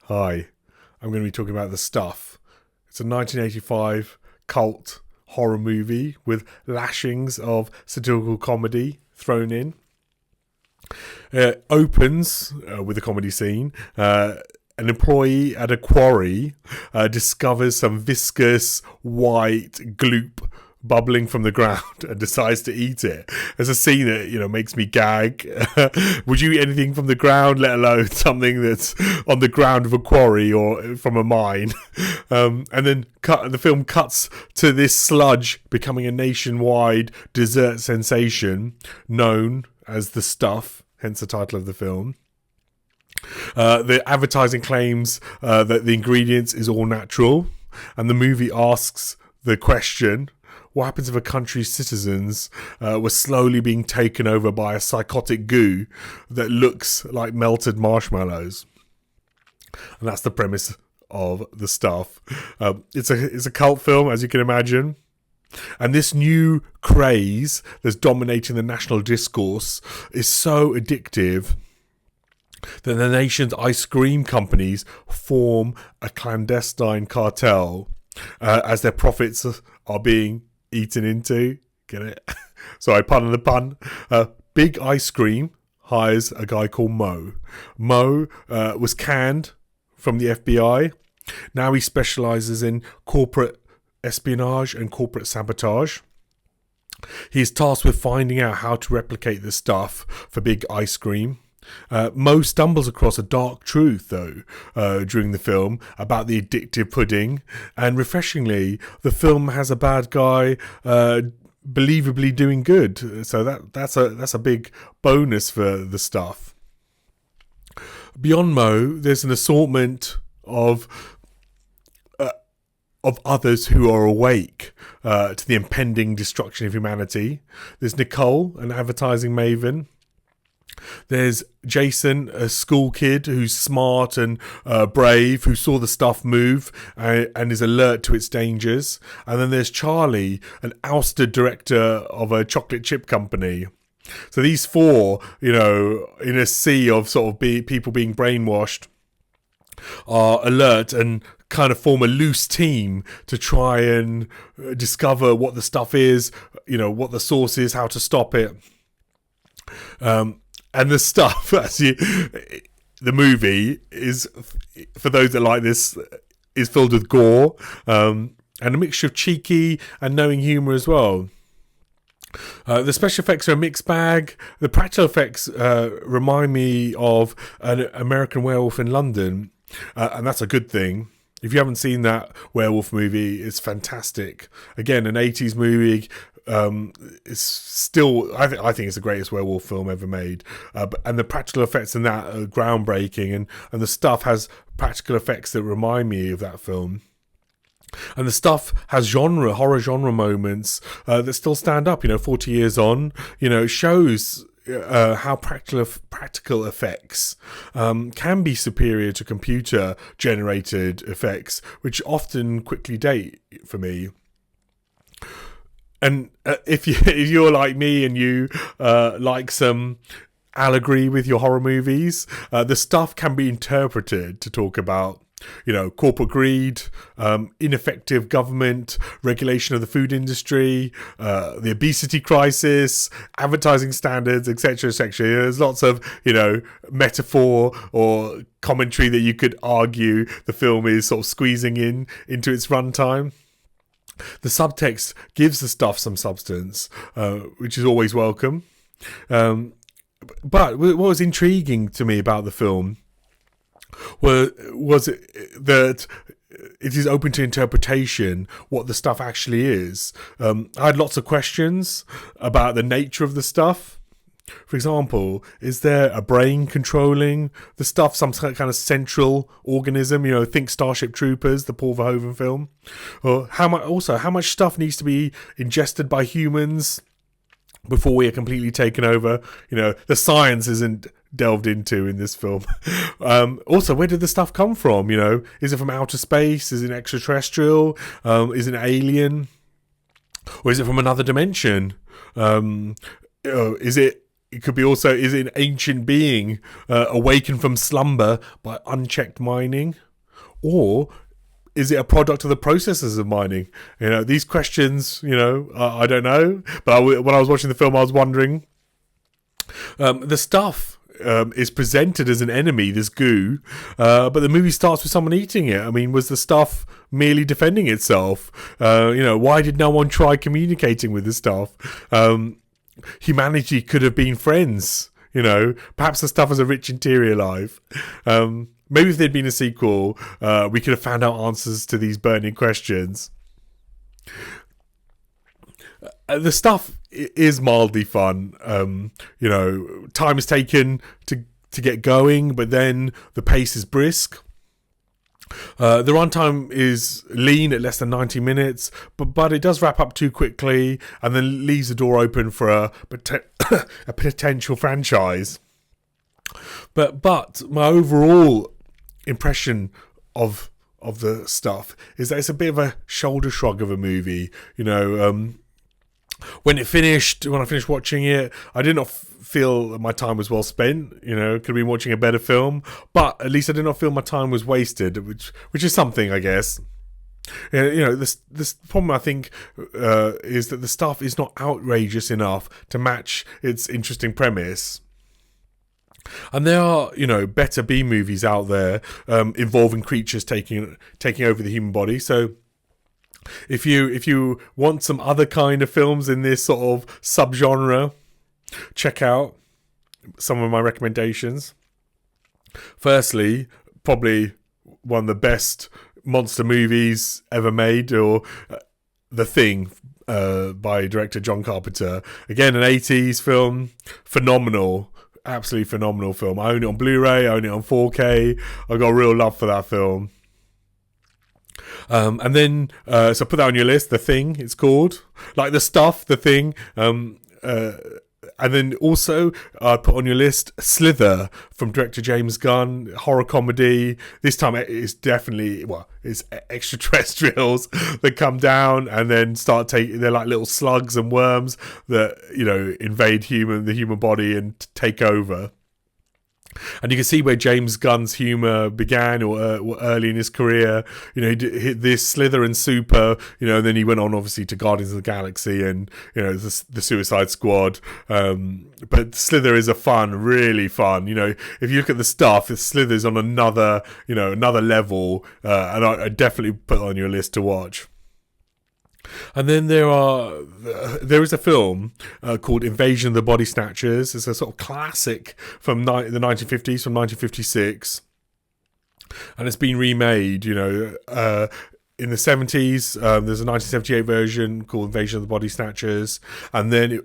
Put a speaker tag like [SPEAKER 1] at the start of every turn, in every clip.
[SPEAKER 1] Hi, I'm going to be talking about The Stuff. It's a 1985 cult horror movie with lashings of satirical comedy thrown in. It opens with a comedy scene. An employee at a quarry discovers some viscous white gloop bubbling from the ground and decides to eat it. It's a scene that, makes me gag. Would you eat anything from the ground, let alone something that's on the ground of a quarry or from a mine? And then the film cuts to this sludge becoming a nationwide dessert sensation known as The Stuff, hence the title of the film. The advertising claims that the ingredients is all natural, and the movie asks the question, what happens if a country's citizens were slowly being taken over by a psychotic goo that looks like melted marshmallows? And that's the premise of The Stuff. It's a cult film, as you can imagine. And this new craze that's dominating the national discourse is so addictive that the nation's ice cream companies form a clandestine cartel as their profits are being eaten into. Get it? Sorry, pardon the pun. Big Ice Cream hires a guy called Mo. Mo was canned from the FBI. Now he specialises in corporate espionage and corporate sabotage. He is tasked with finding out how to replicate the stuff for Big Ice Cream. Mo stumbles across a dark truth, though, during the film about the addictive pudding, and refreshingly, the film has a bad guy believably doing good. So that's a big bonus for The Stuff. Beyond Mo, there's an assortment of others who are awake to the impending destruction of humanity. There's Nicole, an advertising maven. There's Jason, a school kid who's smart and brave, who saw the stuff move and is alert to its dangers. And then there's Charlie, an ousted director of a chocolate chip company. So these four, in a sea of sort of people being brainwashed, are alert and kind of form a loose team to try and discover what the stuff is, what the source is, how to stop it. And The Stuff, the movie is, for those that like this, is filled with gore and a mixture of cheeky and knowing humour as well. The special effects are a mixed bag. The practical effects remind me of an American Werewolf in London, and that's a good thing. If you haven't seen that werewolf movie, it's fantastic. Again, an 80s movie. It's still, I think it's the greatest werewolf film ever made. And the practical effects in that are groundbreaking, and The Stuff has practical effects that remind me of that film. And The Stuff has horror genre moments that still stand up. 40 years on, shows how practical effects can be superior to computer generated effects, which often quickly date for me. And if you're like me and you like some allegory with your horror movies, The Stuff can be interpreted to talk about corporate greed, ineffective government, regulation of the food industry, the obesity crisis, advertising standards, etc., etc. There's lots of, metaphor or commentary that you could argue the film is sort of squeezing into its runtime. The subtext gives The Stuff some substance, which is always welcome. But what was intriguing to me about the film was that it is open to interpretation what the stuff actually is. I had lots of questions about the nature of the stuff. For example, is there a brain controlling the stuff, some kind of central organism? Think Starship Troopers, the Paul Verhoeven film. Or how much stuff needs to be ingested by humans before we are completely taken over? The science isn't delved into in this film. Also, where did the stuff come from? Is it from outer space? Is it extraterrestrial? Is it an alien? Or is it from another dimension? Is it it could be also, is it an ancient being awakened from slumber by unchecked mining? Or is it a product of the processes of mining? These questions, I don't know. But when I was watching the film, I was wondering. The stuff is presented as an enemy, this goo, but the movie starts with someone eating it. I mean, was the stuff merely defending itself? Why did no one try communicating with the stuff? Humanity could have been friends. Perhaps the stuff has a rich interior life. Maybe if there'd been a sequel, we could have found out answers to these burning questions. The stuff is mildly fun. Time is taken to get going, but then the pace is brisk. The runtime is lean at less than 90 minutes, but it does wrap up too quickly and then leaves the door open for a potential franchise. But my overall impression of the stuff is that it's a bit of a shoulder shrug of a movie. When I finished watching it, I did not feel that my time was well spent. Could have been watching a better film, but at least I did not feel my time was wasted, which is something, I guess. This problem, I think, is that the stuff is not outrageous enough to match its interesting premise. And there are, better B movies out there involving creatures taking over the human body. So if you want some other kind of films in this sort of subgenre, check out some of my recommendations. Firstly, probably one of the best monster movies ever made, or The Thing, by director John Carpenter. Again, an 80s film, phenomenal. Absolutely phenomenal film. I own it on Blu-ray, I own it on 4K. I've got a real love for that film. And then, so put that on your list. The Thing, it's called. Like the stuff, The Thing. And then also put on your list Slither from director James Gunn, horror comedy. This time it's definitely, it's extraterrestrials that come down and then start taking, they're like little slugs and worms that, invade the human body and take over. And you can see where James Gunn's humour began, or early in his career. He hit this Slither and Super, and then he went on obviously to Guardians of the Galaxy and the Suicide Squad. But Slither is really fun. If you look at the stuff, Slither's on another level, and I definitely put it on your list to watch. And then there is a film called Invasion of the Body Snatchers. It's a sort of classic from the 1950s, from 1956, and it's been remade. In the 70s, there's a 1978 version called Invasion of the Body Snatchers, and then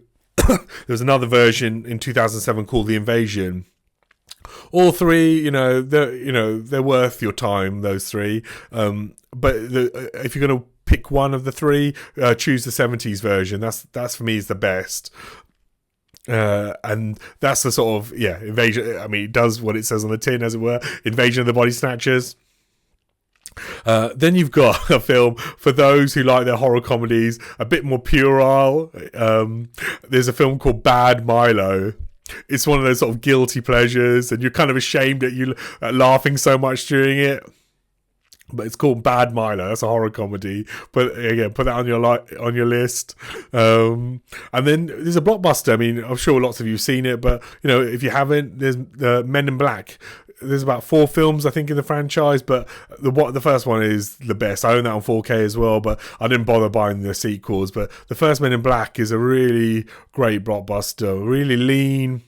[SPEAKER 1] there's another version in 2007 called The Invasion. All three, they're worth your time. Those three, but if you're going to pick one of the three, choose the 70s version. That's for me is the best. And that's the sort of, invasion. I mean, it does what it says on the tin, as it were. Invasion of the Body Snatchers. Then you've got a film for those who like their horror comedies a bit more puerile. There's a film called Bad Milo. It's one of those sort of guilty pleasures, and you're kind of ashamed that you laughing so much during it. But it's called Bad Milo. That's a horror comedy. But again, put that on your list. And then there's a blockbuster. I mean, I'm sure lots of you have seen it, but if you haven't, there's the Men in Black. There's about 4 films, I think, in the franchise, but the first one is the best. I own that on 4K as well, but I didn't bother buying the sequels. But the first Men in Black is a really great blockbuster, really lean,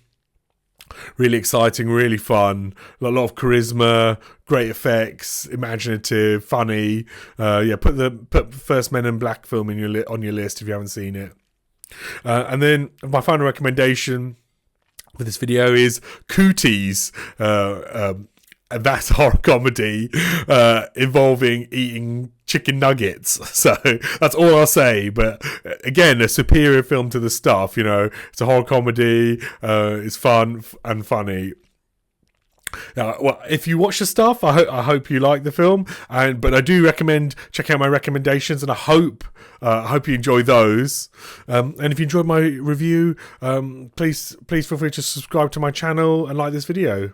[SPEAKER 1] really exciting, really fun, a lot of charisma, great effects, imaginative, funny. Put first Men in Black film on your list if you haven't seen it. And then my final recommendation for this video is Cooties. And that's a horror comedy involving eating chicken nuggets. So that's all I'll say. But again, a superior film to the stuff. It's a horror comedy. It's fun and funny. Well, if you watch the stuff, I hope you like the film, but I do recommend checking out my recommendations, and I hope you enjoy those. And if you enjoyed my review, please feel free to subscribe to my channel and like this video.